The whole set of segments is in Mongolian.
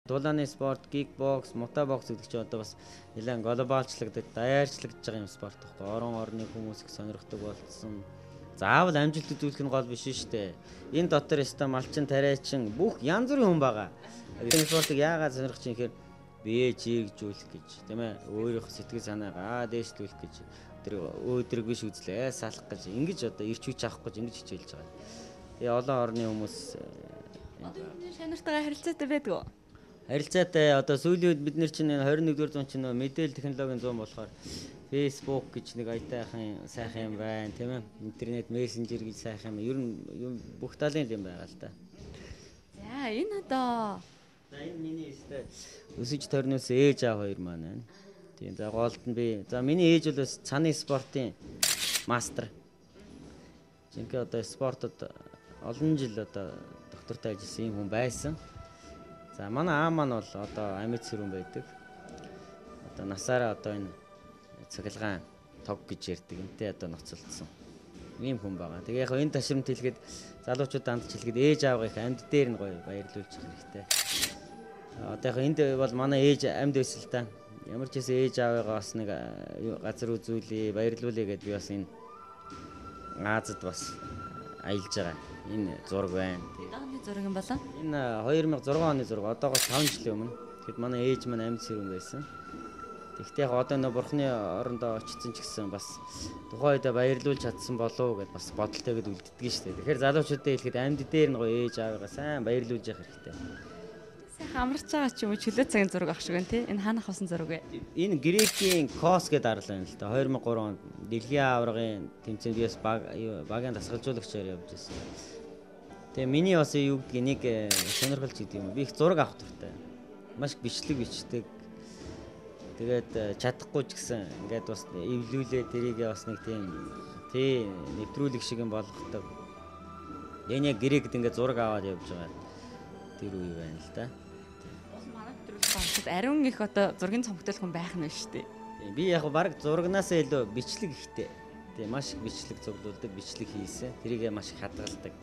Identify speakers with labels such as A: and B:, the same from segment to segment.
A: дулааны спорт, кикбокс, мотобокс гэдэг чинь одоо бас нэлээд глобалчлагдаж, даяарчлагдж байгаа юм спорт байхгүй. Орон орны хүмүүс их сонирхдаг болсон. Заавал амжилт үзүүлэх нь гол биш шүү дээ. Энэ дотор өстой малчин, тариачин бүх янз бүрийн хүн байгаа. Энэ спортыг яагаад сонирхож юм гэхээр бие чирэгжүүлэх гэж, тийм ээ? Өөрийнх сэтгэл санаагаа дээшлүүлэх гэж, тэр өөдрөг биш үзлээ, салах гэж, ингэж одоо ирч хүч авах гэж ингэж хичээлж байгаа. Тэгээ олон орны хүмүүс
B: Одоо бидний шанартайгаа харилцаатай байдаг уу?
A: Харилцаатай одоо сүүлийн үед бид нар чинь 21-р зуун чинь мэдээлэл технологийн зуун болохоор Facebook гэж нэг аятайхан сайхан юм байна, тийм ээ? Интернет мессенжер гэж сайхан юм. Ер нь бүх талын юм байгаа л да.
B: За энэ одоо
A: энэ миний өстэй өсөж төрнөөс ээж аав хоёр маань байна. Тийм. За голд нь би. За миний ээж бол цаны спортын мастер. Жинхэнэ одоо спортод олон жил одоо доктортой ажилласан юм хүн байсан. За манай аав маань бол одоо амьд сэрүүн байдаг. Одоо насаараа одоо энэ цахилгаан тог гэж ярьдаг. Энтэй одоо ноцолдсон. Ийм хүн байгаа. Тэгээ яг энэ ташрамт хэлгээд залуучууд дандч хэлгээд ээж аавыг амьд дээр нь гоё баярлуулж хэрэгтэй. Одоо яг энд бол манай ээж амьд байсан л та. Ямар ч хэсэг ээж аавыгаа бас нэг газар үзүүлээ, баярлуулъя гэдээ би бас энэ Азад бас аялж байгаа. Энэ зураг байна.
B: Оны зураг юм болоо?
A: Энэ 2006 оны зураг. Одоогоос 5 жилийн өмнө. Тэгэхэд манай ээж маань амьд сэрүүн байсан. Тэгтээ яг одоо нөө бурхны орондоо очсон ч гэсэн бас тухайн үедээ баярлуулж чадсан болов уу гэд бас бодолтойгод үлддэг шүү дээ. Тэгэхээр залуучуудад хэлэхэд амьд дээр нь гоё ээж аавыгаа сайн баярлуулж явах хэрэгтэй.
B: Сайхан амарч байгаа ч юм уу чөлөө цагийн зураг ах шиг байна тий. Энэ хаанах болсон зураг вэ?
A: Энэ Грекийн Кос гэдэг арал байна л да. 2003 онд дэлхийн аваргын тэмцээнд US багийн дасгалжуулагчаар явж байсан. Тэгээ миний бас юу гэдгийг нэг сонирхолч гэдэг юм. Би их зураг авах туфтай. Маш их бичлэг бичдэг. Тэгээд чадахгүй ч гэсэн ингээд бас эвлүүлээ тэрийг бас нэг тийм нэвтрүүлэг шиг юм болгодог. Энэ яг Грекэд ингээд зураг аваад явж байгаа. Тэр үе байна л да.
B: Бас манай нэвтрүүлэг багт ариун их одоо зургийн цомогтол хүн байх нь шүү дээ.
A: Би яг баг зурагнаас илүү бичлэг ихтэй. Тэгээ маш их бичлэг цуглуулдаг, бичлэг хийсэн. Тэрийг маш их хадгалдаг.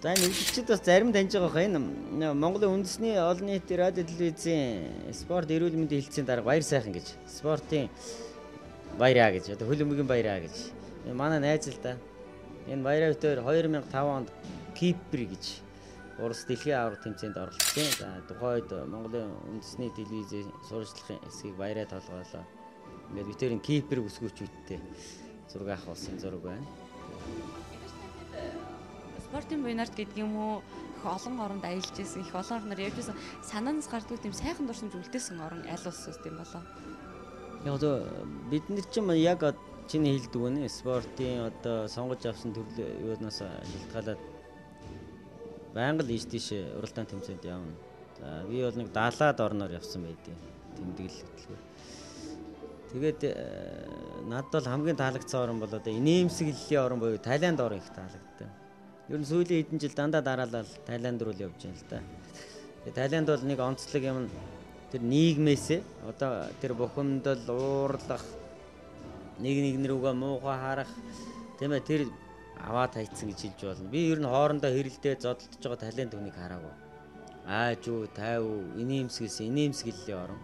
A: За энэ үзэгчид бас зарим таньж байгаа хаа энэ Монголын үндэсний олон нийтийн радио телевизийн спорт эрүүл мэндийн хэлтсийн дарга баяр сайхан гэж спортын баяраа гэж одоо хөлбөмбөгийн баяраа гэж манай найз л да. Энэ баяраа өтөр 2005 онд Кипр гэж Урыс дэлхийн аварга тэмцээнд оролцсон. За тухайн үед Монголын үндэсний телевизийн сурчлахын хэсгийг баяраа толгоолоо. Ингээд битэрийн Кипр өсгөөчүүдтэй зураг авах болсон зураг байна.
B: Спортын буйнарт гэдэг юм уу их олон оронд аялж ирсэн, их олон орноор явж ирсэн. Санаанаас гардгүй тийм сайхан дурсамж үлдээсэн орн аль улс үст юм болоо?
A: Яг одоо бид нар ч юм яг чиний хэлдэг үнэ спортын одоо сонгож авсан төрөл юунаас шилтгаалаад байнга л ийш тийш уралдаан тэмцээнд явна. За би бол нэг 70-аад орноор явсан байдیں۔ Тэмдэглэл хөтөлбөр. Тэгээд надад бол хамгийн таалагдсан орн бол одоо инээмсэглэлийн орн буюу Тайланд орн их таалагдсан. Ер нь сүүлийн хэдэн жил дандаа дараалал Тайланд руу л явж байна л да. Тэгээд Тайланд бол нэг онцлог юм тэр нийгмээсээ одоо тэр бухимдал уурлах нэг рүүгээ муухай харах тийм ээ тэр аваад хайцсан гэж хэлж болно. Би ер нь хоорондоо хэрэлдээ зодтолж байгаа Тайланд хүнийг хараагүй. Ааж юу, тайв уу, инээмсэглэлийн орн.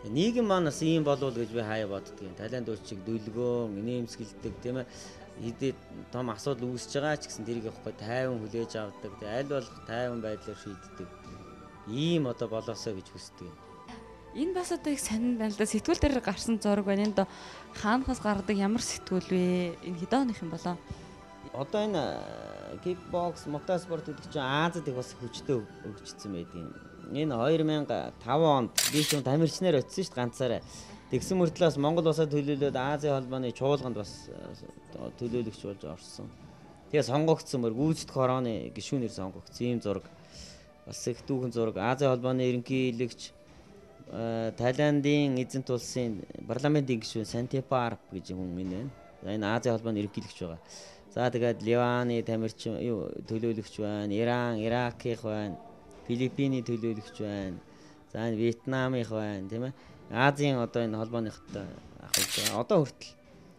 A: Нийгэм маань бас ийм болов гэж би хаяа боддгийн. Тайланд улсыг дүлгөөн, инээмсэглэдэг тийм ээ. Хэдий том асуудал үүсэж байгаа ч гэсэн тэрийг явахгүй тайван хүлээж авдаг. Аль болох тайван байдлаар шийддэг. Ийм одоо болоосоо гэж хүсдэг.
B: Энэ бас одоо их сонин байна л да. Сэтгүүл дээр гарсан зураг байна. Энэ хаанахаас гардаг ямар сэтгүүл вэ? Энэ хэдэн оных юм болоо?
A: Одоо энэ кикбокс, мотоспорт гэдэг чинь Азад их бас хүчтэй өгчсөн байдгийг. Энэ 2005 онд би ч тамирчнаар очсон шүү дээ ганцаараа. Тэгсэн мөртлөөс Монгол улсад төлөөлөөд Азийн холбооны чуулганд бас төлөөлөгч болж орсон. Тэгээ сонгогдсон мөр гүйцэтгэх хорооны гишүүнээр сонгогдсон ийм зураг. Бас их дүүхэн зураг. Азийн холбооны ерөнхийлөгч Тайландын эзэнт улсын парламентын гишүүн Сантипарп гэж хүн энэ байна. Энэ Азийн холбооны ерөнхийлөгч байгаа. За тэгээд Ливаны тамирчин төлөөлөгч байна, Иран, Иракийнх байна, Филиппиний төлөөлөгч байна. За энэ Вьетнамынх байна, тийм ээ. Азийн одоо энэ холбооныхтой ахуулж байгаа. Одоо хүртэл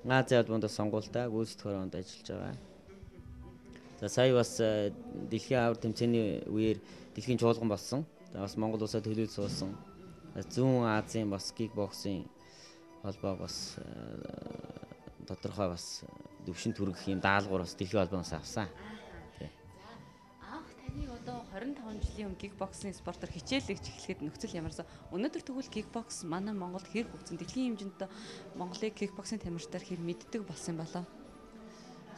A: Азийн холбоонд сонгуультай гүйцэтгэх хороонд ажиллаж байгаа. За сая бас дэлхийн авар тэмцээний үеэр дэлхийн чуулган болсон. За бас Монгол улсад төлөөлөл суусан. Зүүн Азийн бас кикбоксing холбоо бас тодорхой бас дэвшин түргэх юм даалгавар бас дэлхийн холбооноос авсан.
B: Анх таныг одоо 25 жилийн өмнө кикбоксинг спортоор хичээлэгч эхлэхэд нөхцөл ямарсан. Өнөөдөр тэгвэл кикбокс манай Монголд хэр хөгжсөн, дэлхийн хэмжээнд Монголыг кикбоксинг тамирчдаар хэр мэддэг болсон болоо.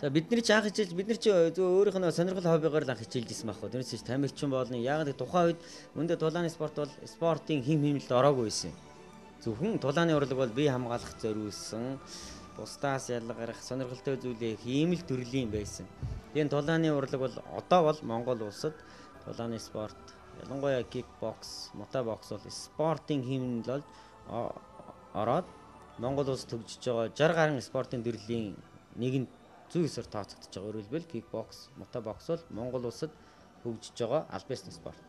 A: За бид нар ч анх хичээлж бид нар ч өөрийнх нь сонирхол хоббигоор л анх хичээлж ирсэн байхгүй. Тэрнээс ч тамирчин болно. Яг л тухайн үед өндөө тулааны спорт бол спортын хим химнэлд ороогүй байсан. Зөвхөн тулааны урлаг бол бие хамгаалах зориулсан, бусдаас ялгарах сонирхолтой зүйлээ хиймэл төрлийн байсан. Тэгээд тулааны урлаг бол одоо бол Монгол улсад тулааны спорт, ялангуяа кикбокс, мотобокс бол спортын химнэл бол ороод Монгол улсад төгжиж байгаа 60 гаруй спортын төрлийн нэгэнд зүй ёсоор тооцогдож байгаа. Өөрөөр хэлбэл кикбокс, мотобокс бол Монгол улсад хөгжиж байгаа аль биесний спорт.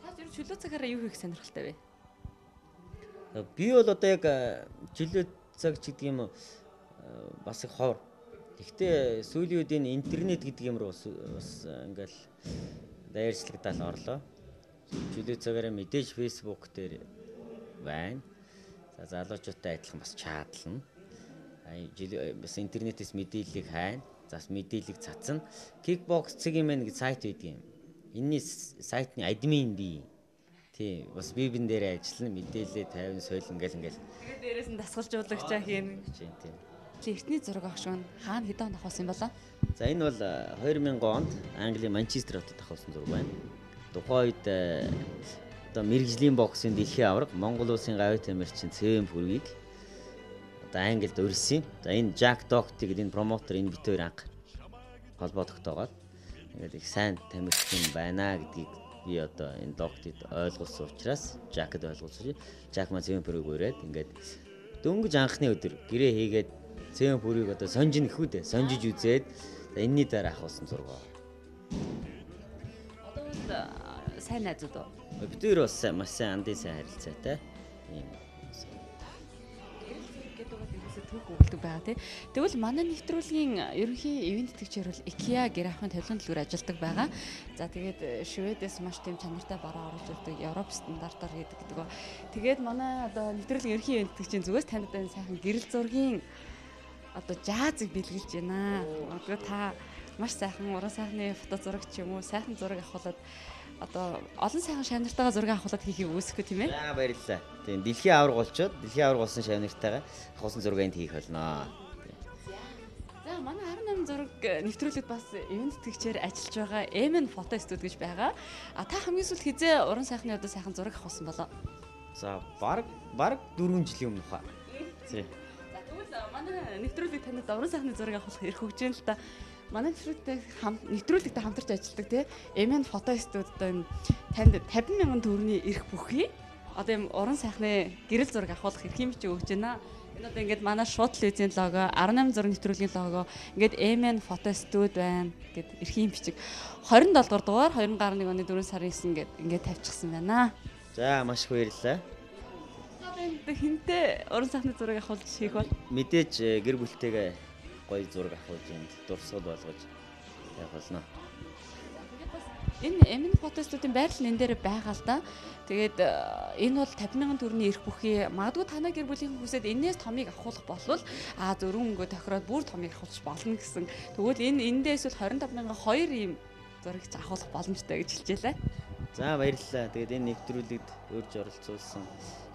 B: Та зөв чөлөө цагаараа юу хийх сонирхолтой вэ?
A: Би бол одоо яг чөлөө цаг ч гэдэг юм бас их ховор. Гэхдээ сүүлийн үед энэ интернет гэдэг юм руу бас ингээл дайрчилгадаал орлоо. Чөлөө цагаараа мэдээж Facebook дээр байна. За залуучуудтай адилхан бас чатлана. Бас интернетээс мэдээллийг хайна. Зас мэдээллийг цацна. Kickbox CGM гэж сайт байдаг юм. Энэний сайтны админ би. Тий, бас бибэн дээр ажиллана, мэдээлэл тавина, соёлн ингээл.
B: Тэгээд дээрээс нь дасгалжуулагчаа хийнэ.
A: Тийм.
B: Эртний зураг авах нь хаана хэдэн онд авсан юм болоо?
A: За энэ бол 2000 онд Английн Манчестер хотод авсан зураг байна. Тухайн үед одоо мэрэгжлийн боксын дэлхийн аварга Монгол улсын гавь тамирчин Цэвэн Пүргийг одоо Англид урьсан. За энэ Jack Doherty гэдэг энэ промотер энэ бит хоёр анх холбоо тогтоогоод ингээд их сайн тамирчин байна гэдгийг би одоо энэ Doherty-д ойлгуулсан учраас Jack-д ойлгуулсан. Jack маань Цэвэн Пүргийг ураад ингээд дөнгөж анхны өдөр гэрээ хийгээд Цэвэн Пүргийг одоо сонжин ихүүдээ сонжиж үзээд энэний дараа авахсан зураг.
B: Одоо сайн найзууд уу?
A: Бид хоёр бас маш сайн андын сайн харилцаатай. Ийм
B: түүх өгдөг байгаа тий. Тэгвэл манай нэвтрүүлгийн ерөнхий ивент тэтгэгчээр бол IKEA гэр ахын тавилан дэлгүүр ажилладаг байгаа. За тэгээд Шведээс маш тийм чанартай бараа оруулж ирдэг, Европ стандартаар хийдэг гэдэг. Тэгээд манай одоо нэвтрүүлгийн ерөнхий ивент тэтгэгчийн зүгээс танд энэ сайхан гэрэл зургийн одоо жазыг бэлгэлж байна. Одоо та маш сайхан уран сайхны фото зураг ч юм уу, сайхан зураг авахлаад одоо олон сайхан шавнартайгаа зураг авахлаад хийхийг үүсэхгүй тийм ээ.
A: За баярлалаа. Тийм дэлхийн аварга болчоод дэлхийн аварга болсон шавнартайгаа авахсан зургийг хийх болно.
B: За манай 18 зураг нэвтрүүлэгт бас ивент тэтгэгчээр ажиллаж байгаа MN фото студи гэж байгаа. А та хамгийн сүүлд хизээ уран сайхны одоо сайхан зураг авахсан болоо.
A: За баг 4 жилийн өмнө хаа. Зэ.
B: За тэгвэл манай нэвтрүүлэг танад уран сайхны зураг авах эрх өгж байна л та. Манай нэвтрүүлэгтэй хамтарч ажилладаг тий MN фото студид танд 50,000 төгрөгийн эрх бүхий одоо юм уран сайхны гэрэл зураг авах эрх юм чи өгч байна. Энэ одоо ингээд манай шууд телевизийн лого 18 зураг нэвтрүүлгийн лого ингээд MN фото студи байна гэд эрхийн бичиг 27 дугаар 2021 оны 4 сарын 9 ингээд тавьчихсан байна.
A: За маш их баярлалаа.
B: Одоо хинтээ уран сайхны зураг авах хийх бол
A: Мэдээж гэр бүлтэйгээ гоё зураг авах юм дурсгал болгож явах болно.
B: Энэ MN фото студийн байрлал энэ дээр байгаа л да. Тэгээд энэ бол 50,000 төгрөгийн эрх бүхий. Магадгүй танай гэр бүлийн хүсээд энээс томыг авахулах болвол зөрүүн өнгө тохироод бүр томыг авахулж болно гэсэн. Тэгвэл эндээс бол 25,000 2 ийм зураг авахулах боломжтой гэж хэлжээ.
A: За баярлалаа. Тэгээд энэ нэвтрүүлэгт урьж оролцуулсан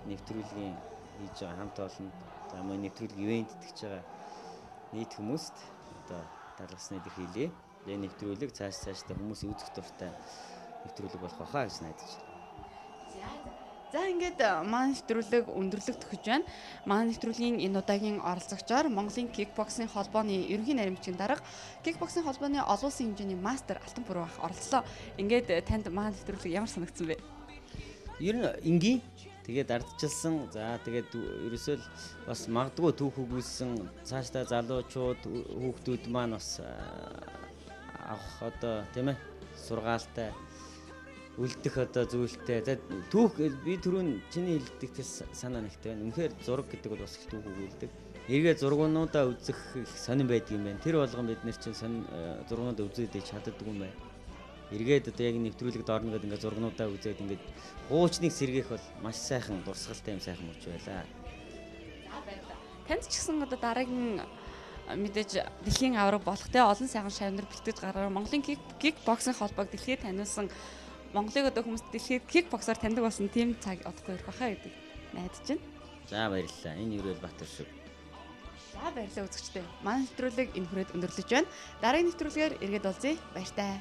A: нэвтрүүлгийн хийж байгаа хамт олон за мөн нэвтрүүлэг ивент итгэж байгаа нийт хүмүүст одоо талархсныг илэрхийлье. Энэ нэвтрүүлэг цаашдаа хүмүүсийн үзэх дуртай нэвтрүүлэг болох байхаа гэж найдаж байна.
B: За ингээд маань нэвтрүүлэг өндөрлөг төгөж байна. Маань нэвтрүүлгийн энэ удаагийн оролцогчоор Монголын кикбоксинг холбооны ерөнхий наримчгийн дарга кикбоксинг холбооны олон улсын хэмжээний мастер Алтан Пүрэв ах оролцлоо. Ингээд танд маань нэвтрүүлэг ямар санагдсан бэ?
A: Ер нь энгийн тэгээд ардчилсан. За тэгээд ерөөсөө л бас магадгүй түүх өгүүлсэн цаашдаа залуучууд хүүхдүүд маань бас авах одоо тийм ээ сургаалтай үлдэх одоо зүйлтэй. За түүх би түрүүн чиний хэлдэгтэй санаа нэгтэй байна. Үнэхээр зураг гэдэг бол бас их түүх өгүүлдэг. эргээ зургуунуудаа үзэх их сонирн байдаг юм байна. Тэр болгон бид нэр чинь зургуунуудаа үзээд чаддаг юм байна. Эргээд одоо яг нэвтрүүлэгд орно гэдэг ингээд зургуунуудаа үзээд ингээд хуучныг сэргээх бол маш сайхан дурсгалтай юм сайхан мөрч байлаа.
B: За баярлалаа. Танд ч гэсэн одоо дараагийн мэдээж дэлхийн авраг болох те олон сайхан шавнар бэлтгэж гаргаараа Монголын кикбоксинг холбоог дэлхийд таниулсан Монголыг одоо хүмүүс дэлхийд кикбоксоор таньдаг болсон тийм цаг одохгүй ирэх байхаа гэдэг найдаж байна. За
A: баярлалаа. Энэ Ерөөл Баатар шиг.
B: За баярлалаа үзэгчдээ. Манай нэвтрүүлэг энэ хүрээд өндөрлөж байна. Дараагийн нэвтрүүлгээр эргээд олзъя. Баяртай.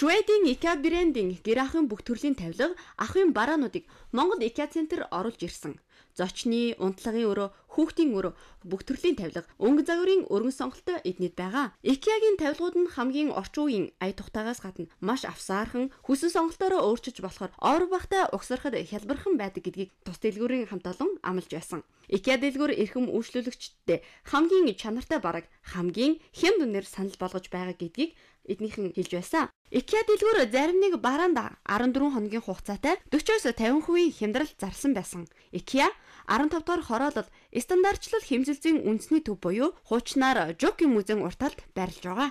B: Шведийн IKEA брендийн гэр ахын бүх төрлийн тавилга ахын бараануудыг Монгол IKEA центр оруулж ирсэн. Зочны, унтлагын өрөө, хүүхдийн өрөө бүх төрлийн тавилга өнгө загварын өргөн сонголттой эднэд байгаа. IKEA-гийн тавилгууд нь хамгийн орчин үеийн ая тухтаагаас гадна маш авсаархан, хүссэн сонголтоороо өөрчилж болохоор овор бахтай угсарахад хялбархан байдаг гэдгийг тус дэлгүүрийн хамт олон амлаж байсан. IKEA дэлгүүр эрхэм үйлчлүүлэгчдтэй хамгийн чанартай бараг хамгийн хямд үнээр санал болгож байгаа гэдгийг эднийхэн хэлж байсан. IKEA дэлгүүр зарим нэг бараанда 14 хоногийн хугацаатай 40-50% хямдрал зарсан байсан. IKEA 15 дахь хороолол стандартчлал хэмжүүлзийн үндэсний төв буюу хуучнаар Жуки музейн урталд байрлаж байгаа.